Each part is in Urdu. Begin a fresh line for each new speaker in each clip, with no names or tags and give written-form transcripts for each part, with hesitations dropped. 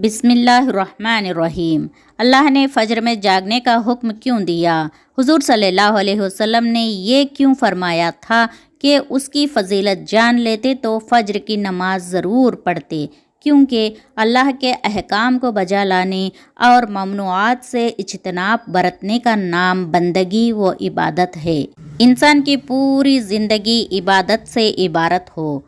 بسم اللہ الرحمن الرحیم۔ اللہ نے فجر میں جاگنے کا حکم کیوں دیا؟ حضور صلی اللہ علیہ وسلم نے یہ کیوں فرمایا تھا کہ اس کی فضیلت جان لیتے تو فجر کی نماز ضرور پڑھتے، کیونکہ اللہ کے احکام کو بجا لانے اور ممنوعات سے اجتناب برتنے کا نام بندگی و عبادت ہے۔ انسان کی پوری زندگی عبادت سے عبارت ہو،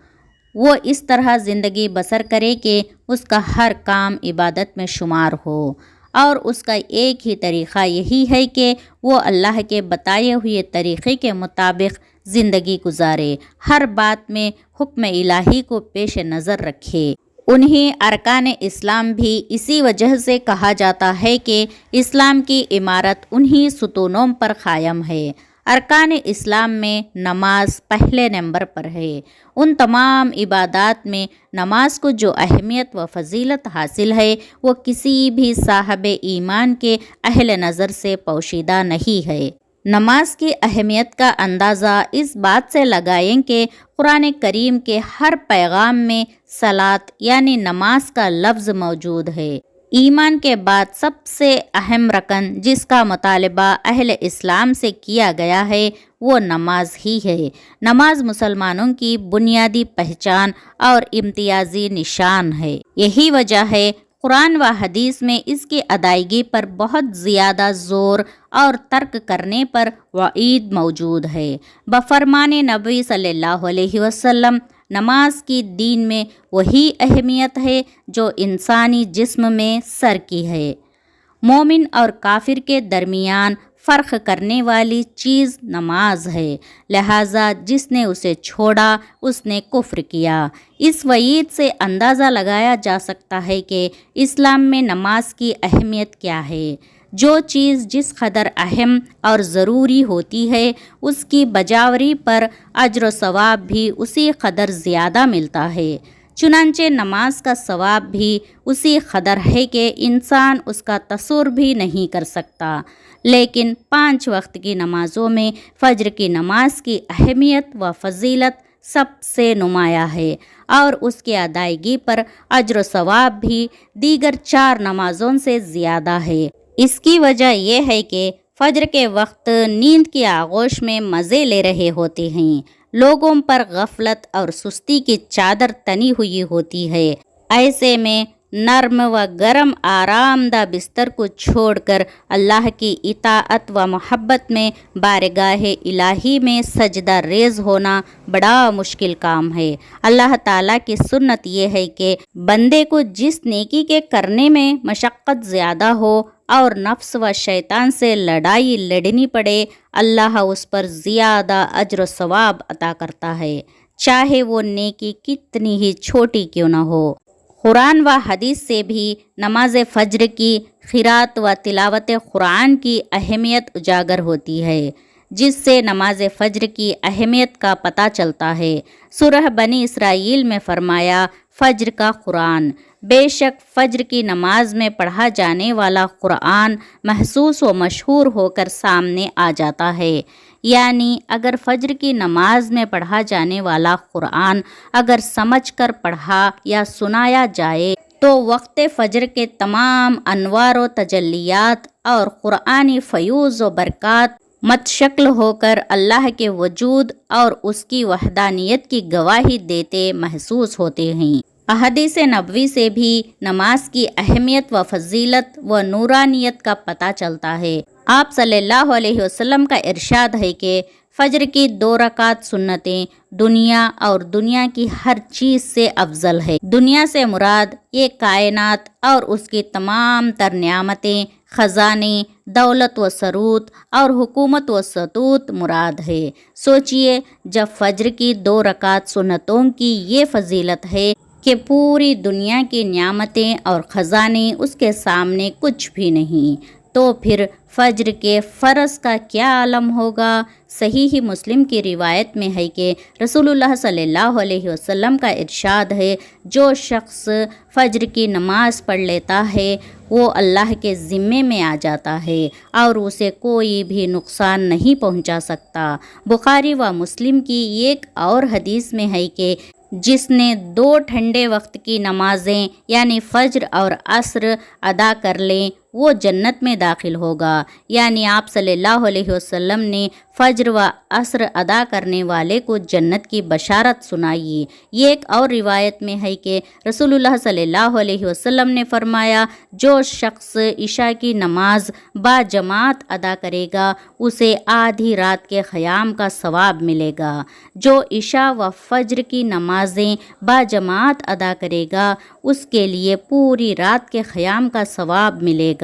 وہ اس طرح زندگی بسر کرے کہ اس کا ہر کام عبادت میں شمار ہو، اور اس کا ایک ہی طریقہ یہی ہے کہ وہ اللہ کے بتائے ہوئے طریقے کے مطابق زندگی گزارے، ہر بات میں حکم الہی کو پیش نظر رکھے۔ انہیں ارکان اسلام بھی اسی وجہ سے کہا جاتا ہے کہ اسلام کی عمارت انہی ستونوں پر قائم ہے۔ ارکان اسلام میں نماز پہلے نمبر پر ہے۔ ان تمام عبادات میں نماز کو جو اہمیت و فضیلت حاصل ہے وہ کسی بھی صاحب ایمان کے اہل نظر سے پوشیدہ نہیں ہے۔ نماز کی اہمیت کا اندازہ اس بات سے لگائیں کہ قرآن کریم کے ہر پیغام میں صلاۃ یعنی نماز کا لفظ موجود ہے۔ ایمان کے بعد سب سے اہم رکن جس کا مطالبہ اہل اسلام سے کیا گیا ہے وہ نماز ہی ہے۔ نماز مسلمانوں کی بنیادی پہچان اور امتیازی نشان ہے۔ یہی وجہ ہے قرآن و حدیث میں اس کی ادائیگی پر بہت زیادہ زور اور ترک کرنے پر وعید موجود ہے۔ بفرمان نبی صلی اللہ علیہ وسلم، نماز کی دین میں وہی اہمیت ہے جو انسانی جسم میں سر کی ہے۔ مومن اور کافر کے درمیان فرق کرنے والی چیز نماز ہے، لہٰذا جس نے اسے چھوڑا اس نے کفر کیا۔ اس وعید سے اندازہ لگایا جا سکتا ہے کہ اسلام میں نماز کی اہمیت کیا ہے۔ جو چیز جس قدر اہم اور ضروری ہوتی ہے اس کی بجاوری پر اجر و ثواب بھی اسی قدر زیادہ ملتا ہے۔ چنانچہ نماز کا ثواب بھی اسی قدر ہے کہ انسان اس کا تصور بھی نہیں کر سکتا۔ لیکن 5 وقت کی نمازوں میں فجر کی نماز کی اہمیت و فضیلت سب سے نمایاں ہے، اور اس کی ادائیگی پر اجر و ثواب بھی دیگر 4 نمازوں سے زیادہ ہے۔ اس کی وجہ یہ ہے کہ فجر کے وقت نیند کی آغوش میں مزے لے رہے ہوتے ہیں، لوگوں پر غفلت اور سستی کی چادر تنی ہوئی ہوتی ہے۔ ایسے میں نرم و گرم آرام دہ بستر کو چھوڑ کر اللہ کی اطاعت و محبت میں بارگاہ الہی میں سجدہ ریز ہونا بڑا مشکل کام ہے۔ اللہ تعالیٰ کی سنت یہ ہے کہ بندے کو جس نیکی کے کرنے میں مشقت زیادہ ہو اور نفس و شیطان سے لڑائی لڑنی پڑے، اللہ اس پر زیادہ اجر و ثواب عطا کرتا ہے، چاہے وہ نیکی کتنی ہی چھوٹی کیوں نہ ہو۔ قرآن و حدیث سے بھی نماز فجر کی قرات و تلاوت قرآن کی اہمیت اجاگر ہوتی ہے، جس سے نماز فجر کی اہمیت کا پتہ چلتا ہے۔ سورہ بنی اسرائیل میں فرمایا، فجر کا قرآن، بے شک فجر کی نماز میں پڑھا جانے والا قرآن محسوس و مشہور ہو کر سامنے آ جاتا ہے۔ یعنی اگر فجر کی نماز میں پڑھا جانے والا قرآن اگر سمجھ کر پڑھا یا سنایا جائے تو وقت فجر کے تمام انوار و تجلیات اور قرآنی فیوز و برکات متشکل ہو کر اللہ کے وجود اور اس کی وحدانیت کی گواہی دیتے محسوس ہوتے ہیں۔ احادیث نبوی سے بھی نماز کی اہمیت و فضیلت و نورانیت کا پتہ چلتا ہے۔ آپ صلی اللہ علیہ وسلم کا ارشاد ہے کہ فجر کی 2 رکعت سنتیں دنیا اور دنیا کی ہر چیز سے افضل ہے۔ دنیا سے مراد یہ کائنات اور اس کی تمام تر نعمتیں، خزانے، دولت و ثروت اور حکومت و سطوت مراد ہے۔ سوچئے، جب فجر کی 2 رکعت سنتوں کی یہ فضیلت ہے کہ پوری دنیا کی نعمتیں اور خزانے اس کے سامنے کچھ بھی نہیں، تو پھر فجر کے فرض کا کیا عالم ہوگا۔ صحیح مسلم کی روایت میں ہے کہ رسول اللہ صلی اللہ علیہ وسلم کا ارشاد ہے، جو شخص فجر کی نماز پڑھ لیتا ہے وہ اللہ کے ذمے میں آ جاتا ہے اور اسے کوئی بھی نقصان نہیں پہنچا سکتا۔ بخاری و مسلم کی ایک اور حدیث میں ہے کہ جس نے 2 ٹھنڈے وقت کی نمازیں یعنی فجر اور عصر ادا کر لیں وہ جنت میں داخل ہوگا۔ یعنی آپ صلی اللہ علیہ وسلم نے فجر و عصر ادا کرنے والے کو جنت کی بشارت سنائی۔ یہ ایک اور روایت میں ہے کہ رسول اللہ صلی اللہ علیہ وسلم نے فرمایا، جو شخص عشاء کی نماز با جماعت ادا کرے گا اسے آدھی رات کے قیام کا ثواب ملے گا۔ جو عشاء و فجر کی نمازیں با جماعت ادا کرے گا اس کے لیے پوری رات کے قیام کا ثواب ملے گا۔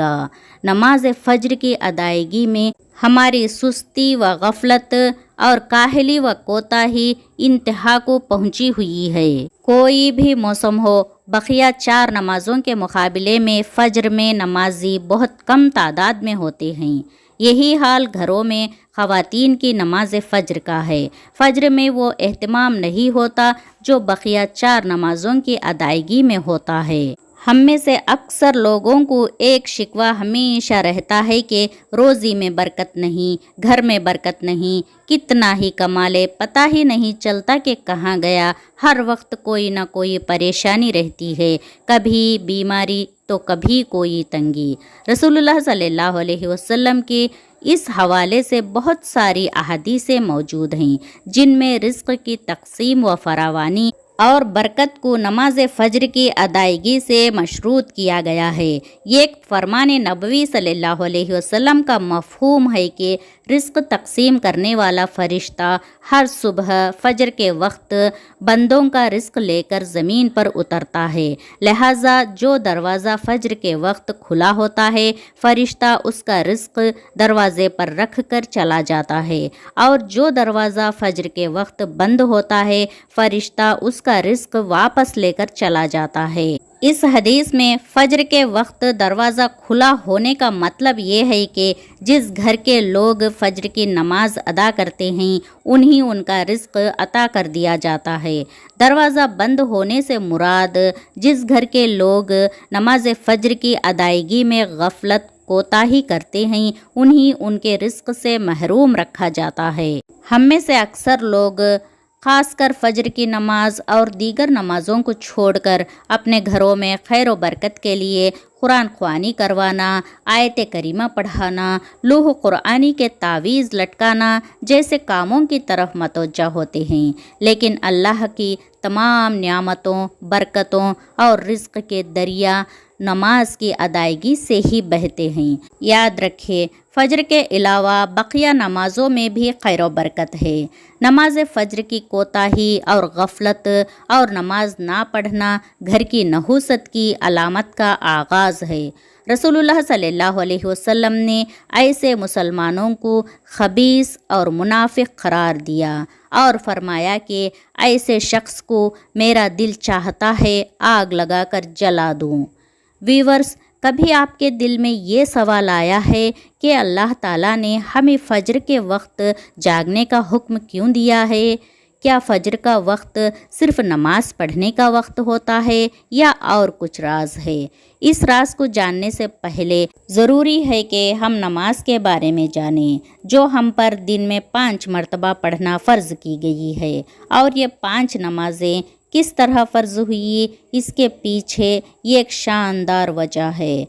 نماز فجر کی ادائیگی میں ہماری سستی و غفلت اور کاہلی و کوتاہی انتہا کو پہنچی ہوئی ہے۔ کوئی بھی موسم ہو، بقیہ 4 نمازوں کے مقابلے میں فجر میں نمازی بہت کم تعداد میں ہوتے ہیں۔ یہی حال گھروں میں خواتین کی نماز فجر کا ہے۔ فجر میں وہ اہتمام نہیں ہوتا جو بقیہ 4 نمازوں کی ادائیگی میں ہوتا ہے۔ ہم میں سے اکثر لوگوں کو ایک شکوہ ہمیشہ رہتا ہے کہ روزی میں برکت نہیں، گھر میں برکت نہیں، کتنا ہی کما لے پتہ ہی نہیں چلتا کہ کہاں گیا۔ ہر وقت کوئی نہ کوئی پریشانی رہتی ہے، کبھی بیماری تو کبھی کوئی تنگی۔ رسول اللہ صلی اللہ علیہ وسلم کی اس حوالے سے بہت ساری احادیثیں موجود ہیں جن میں رزق کی تقسیم و فراوانی اور برکت کو نماز فجر کی ادائیگی سے مشروط کیا گیا ہے۔ یہ ایک فرمان نبوی صلی اللہ علیہ وسلم کا مفہوم ہے کہ رزق تقسیم کرنے والا فرشتہ ہر صبح فجر کے وقت بندوں کا رزق لے کر زمین پر اترتا ہے، لہٰذا جو دروازہ فجر کے وقت کھلا ہوتا ہے فرشتہ اس کا رزق دروازے پر رکھ کر چلا جاتا ہے، اور جو دروازہ فجر کے وقت بند ہوتا ہے فرشتہ اس کا رزق واپس لے کر چلا جاتا ہے۔ اس حدیث میں فجر کے وقت دروازہ کھلا ہونے کا مطلب یہ ہے کہ جس گھر کے لوگ فجر کی نماز ادا کرتے ہیں انہیں ان کا رزق عطا کر دیا جاتا ہے۔ دروازہ بند ہونے سے مراد جس گھر کے لوگ نماز فجر کی ادائیگی میں غفلت کوتاہی کرتے ہیں انہیں ان کے رزق سے محروم رکھا جاتا ہے۔ ہم میں سے اکثر لوگ خاص کر فجر کی نماز اور دیگر نمازوں کو چھوڑ کر اپنے گھروں میں خیر و برکت کے لیے قرآن خوانی کروانا، آیت کریمہ پڑھانا، لوح قرآنی کے تعویذ لٹکانا جیسے کاموں کی طرف متوجہ ہوتے ہیں، لیکن اللہ کی تمام نعمتوں، برکتوں اور رزق کے دریا نماز کی ادائیگی سے ہی بہتے ہیں۔ یاد رکھیں، فجر کے علاوہ بقیہ نمازوں میں بھی خیر و برکت ہے۔ نماز فجر کی کوتاہی اور غفلت اور نماز نہ پڑھنا گھر کی نحوست کی علامت کا آغاز ہے۔ رسول اللہ صلی اللہ علیہ وسلم نے ایسے مسلمانوں کو خبیث اور منافق قرار دیا اور فرمایا کہ ایسے شخص کو میرا دل چاہتا ہے آگ لگا کر جلا دوں۔ ویورز، کبھی آپ کے دل میں یہ سوال آیا ہے کہ اللہ تعالیٰ نے ہمیں فجر کے وقت جاگنے کا حکم کیوں دیا ہے؟ کیا فجر کا وقت صرف نماز پڑھنے کا وقت ہوتا ہے یا اور کچھ راز ہے؟ اس راز کو جاننے سے پہلے ضروری ہے کہ ہم نماز کے بارے میں جانیں جو ہم پر دن میں 5 مرتبہ پڑھنا فرض کی گئی ہے، اور یہ 5 نمازیں کس طرح فرض ہوئی اس کے پیچھے یہ ایک شاندار وجہ ہے،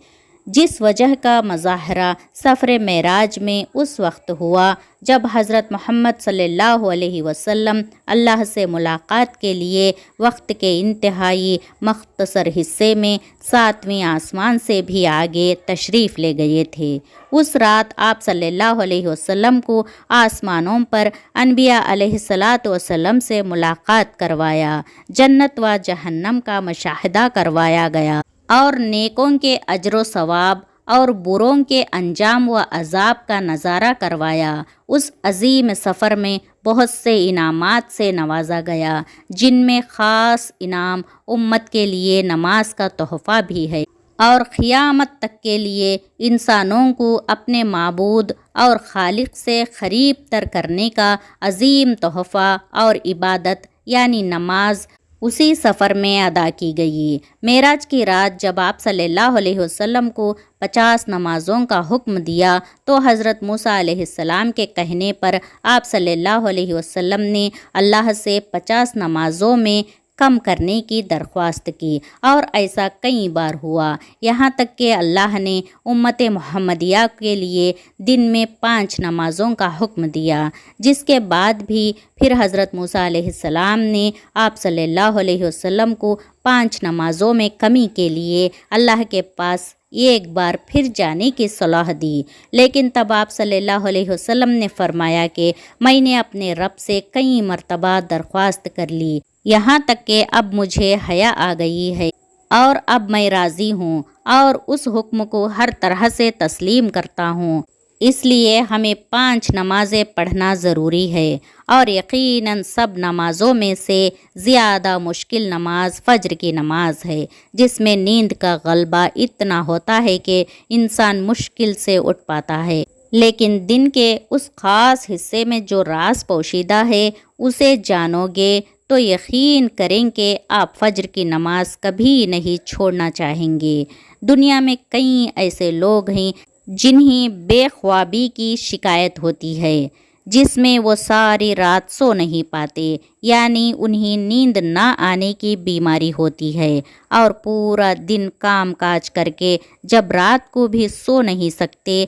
جس وجہ کا مظاہرہ سفر معراج میں اس وقت ہوا جب حضرت محمد صلی اللہ علیہ وسلم اللہ سے ملاقات کے لیے وقت کے انتہائی مختصر حصے میں 7ویں آسمان سے بھی آگے تشریف لے گئے تھے۔ اس رات آپ صلی اللہ علیہ وسلم کو آسمانوں پر انبیاء علیہ الصلاۃ والسلام سے ملاقات کروایا، جنت و جہنم کا مشاہدہ کروایا گیا اور نیکوں کے اجر و ثواب اور بروں کے انجام و عذاب کا نظارہ کروایا۔ اس عظیم سفر میں بہت سے انعامات سے نوازا گیا، جن میں خاص انعام امت کے لیے نماز کا تحفہ بھی ہے، اور قیامت تک کے لیے انسانوں کو اپنے معبود اور خالق سے قریب تر کرنے کا عظیم تحفہ اور عبادت یعنی نماز اسی سفر میں ادا کی گئی۔ معراج کی رات جب آپ صلی اللہ علیہ وسلم کو 50 نمازوں کا حکم دیا تو حضرت موسیٰ علیہ السلام کے کہنے پر آپ صلی اللہ علیہ وسلم نے اللہ سے 50 نمازوں میں کم کرنے کی درخواست کی، اور ایسا کئی بار ہوا، یہاں تک کہ اللہ نے امت محمدیہ کے لیے دن میں 5 نمازوں کا حکم دیا، جس کے بعد بھی پھر حضرت موسیٰ علیہ السلام نے آپ صلی اللہ علیہ وسلم کو 5 نمازوں میں کمی کے لیے اللہ کے پاس ایک بار پھر جانے کی صلاح دی، لیکن تب آپ صلی اللہ علیہ وسلم نے فرمایا کہ میں نے اپنے رب سے کئی مرتبہ درخواست کر لی، یہاں تک کہ اب مجھے حیا آ گئی ہے اور اب میں راضی ہوں اور اس حکم کو ہر طرح سے تسلیم کرتا ہوں، اس لیے ہمیں 5 نمازیں پڑھنا ضروری ہے، اور یقیناً سب نمازوں میں سے زیادہ مشکل نماز فجر کی نماز ہے، جس میں نیند کا غلبہ اتنا ہوتا ہے کہ انسان مشکل سے اٹھ پاتا ہے، لیکن دن کے اس خاص حصے میں جو راز پوشیدہ ہے اسے جانو گے تو یقین کریں کہ آپ فجر کی نماز کبھی نہیں چھوڑنا چاہیں گے۔ دنیا میں کئی ایسے لوگ ہیں جنہیں بے خوابی کی شکایت ہوتی ہے، جس میں وہ ساری رات سو نہیں پاتے، یعنی انہیں نیند نہ آنے کی بیماری ہوتی ہے، اور پورا دن کام کاج کر کے جب رات کو بھی سو نہیں سکتے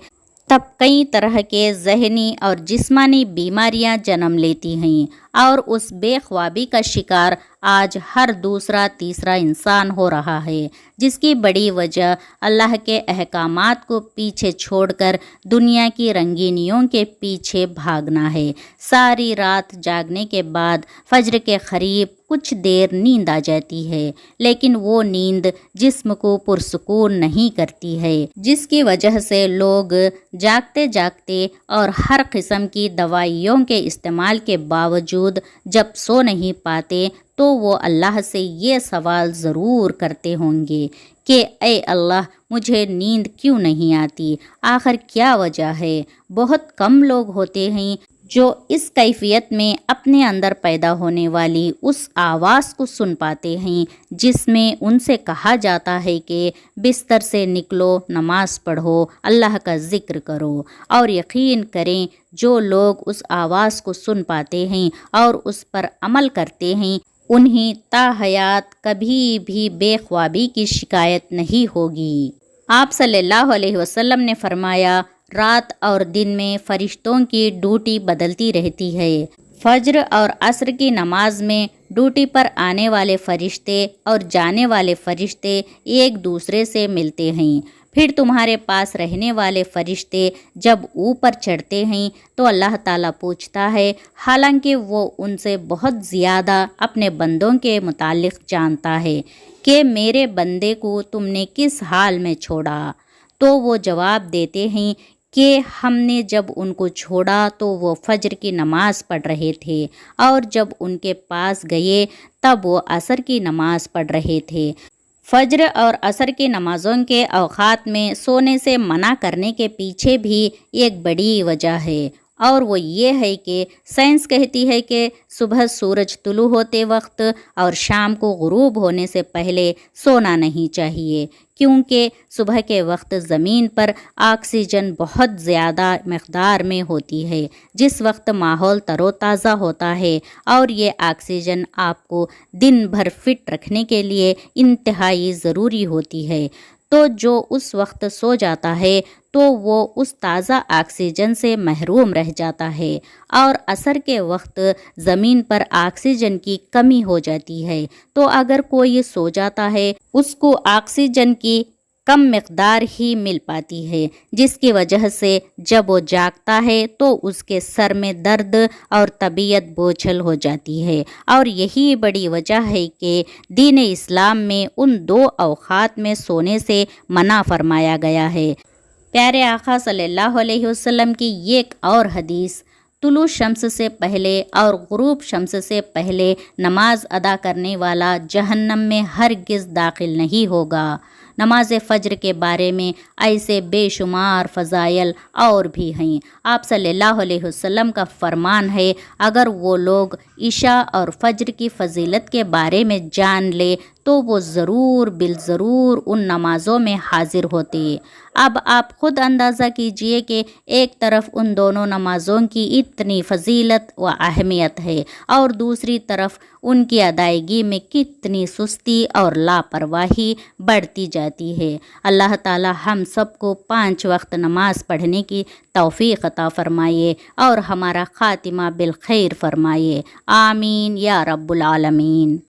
تب کئی طرح کے ذہنی اور جسمانی بیماریاں جنم لیتی ہیں، اور اس بے خوابی کا شکار آج ہر دوسرا تیسرا انسان ہو رہا ہے، جس کی بڑی وجہ اللہ کے احکامات کو پیچھے چھوڑ کر دنیا کی رنگینیوں کے پیچھے بھاگنا ہے۔ ساری رات جاگنے کے بعد فجر کے قریب کچھ دیر نیند آ جاتی ہے، لیکن وہ نیند جسم کو پرسکون نہیں کرتی ہے، جس کی وجہ سے لوگ جاگتے جاگتے اور ہر قسم کی دوائیوں کے استعمال کے باوجود جب سو نہیں پاتے تو وہ اللہ سے یہ سوال ضرور کرتے ہوں گے کہ اے اللہ، مجھے نیند کیوں نہیں آتی؟ آخر کیا وجہ ہے؟ بہت کم لوگ ہوتے ہیں جو اس کیفیت میں اپنے اندر پیدا ہونے والی اس آواز کو سن پاتے ہیں جس میں ان سے کہا جاتا ہے کہ بستر سے نکلو، نماز پڑھو، اللہ کا ذکر کرو، اور یقین کریں جو لوگ اس آواز کو سن پاتے ہیں اور اس پر عمل کرتے ہیں انہیں تا حیات کبھی بھی بے خوابی کی شکایت نہیں ہوگی۔ آپ صلی اللہ علیہ وسلم نے فرمایا، رات اور دن میں فرشتوں کی ڈیوٹی بدلتی رہتی ہے۔ فجر اور عصر کی نماز میں ڈیوٹی پر آنے والے فرشتے اور جانے والے فرشتے ایک دوسرے سے ملتے ہیں۔ پھر تمہارے پاس رہنے والے فرشتے جب اوپر چڑھتے ہیں تو اللہ تعالیٰ پوچھتا ہے، حالانکہ وہ ان سے بہت زیادہ اپنے بندوں کے متعلق جانتا ہے، کہ میرے بندے کو تم نے کس حال میں چھوڑا؟ تو وہ جواب دیتے ہیں کہ ہم نے جب ان کو چھوڑا تو وہ فجر کی نماز پڑھ رہے تھے، اور جب ان کے پاس گئے تب وہ عصر کی نماز پڑھ رہے تھے۔ فجر اور عصر کی نمازوں کے اوقات میں سونے سے منع کرنے کے پیچھے بھی ایک بڑی وجہ ہے، اور وہ یہ ہے کہ سائنس کہتی ہے کہ صبح سورج طلوع ہوتے وقت اور شام کو غروب ہونے سے پہلے سونا نہیں چاہیے، کیونکہ صبح کے وقت زمین پر آکسیجن بہت زیادہ مقدار میں ہوتی ہے، جس وقت ماحول تر و تازہ ہوتا ہے، اور یہ آکسیجن آپ کو دن بھر فٹ رکھنے کے لیے انتہائی ضروری ہوتی ہے۔ تو جو اس وقت سو جاتا ہے تو وہ اس تازہ آکسیجن سے محروم رہ جاتا ہے، اور عصر کے وقت زمین پر آکسیجن کی کمی ہو جاتی ہے، تو اگر کوئی سو جاتا ہے اس کو آکسیجن کی کم مقدار ہی مل پاتی ہے، جس کی وجہ سے جب وہ جاگتا ہے تو اس کے سر میں درد اور طبیعت بوجھل ہو جاتی ہے، اور یہی بڑی وجہ ہے کہ دین اسلام میں ان 2 اوقات میں سونے سے منع فرمایا گیا ہے۔ پیارے آقا صلی اللہ علیہ وسلم کی ایک اور حدیث، طلوع شمس سے پہلے اور غروب شمس سے پہلے نماز ادا کرنے والا جہنم میں ہرگز داخل نہیں ہوگا۔ نماز فجر کے بارے میں ایسے بے شمار فضائل اور بھی ہیں۔ آپ صلی اللہ علیہ وسلم کا فرمان ہے، اگر وہ لوگ عشاء اور فجر کی فضیلت کے بارے میں جان لے تو وہ ضرور بالضرور ان نمازوں میں حاضر ہوتے۔ اب آپ خود اندازہ کیجئے کہ ایک طرف ان دونوں نمازوں کی اتنی فضیلت و اہمیت ہے اور دوسری طرف ان کی ادائیگی میں کتنی سستی اور لاپرواہی بڑھتی جاتی ہے۔ اللہ تعالی ہم سب کو 5 وقت نماز پڑھنے کی توفیق عطا فرمائے اور ہمارا خاتمہ بالخیر فرمائے، آمین یا رب العالمین۔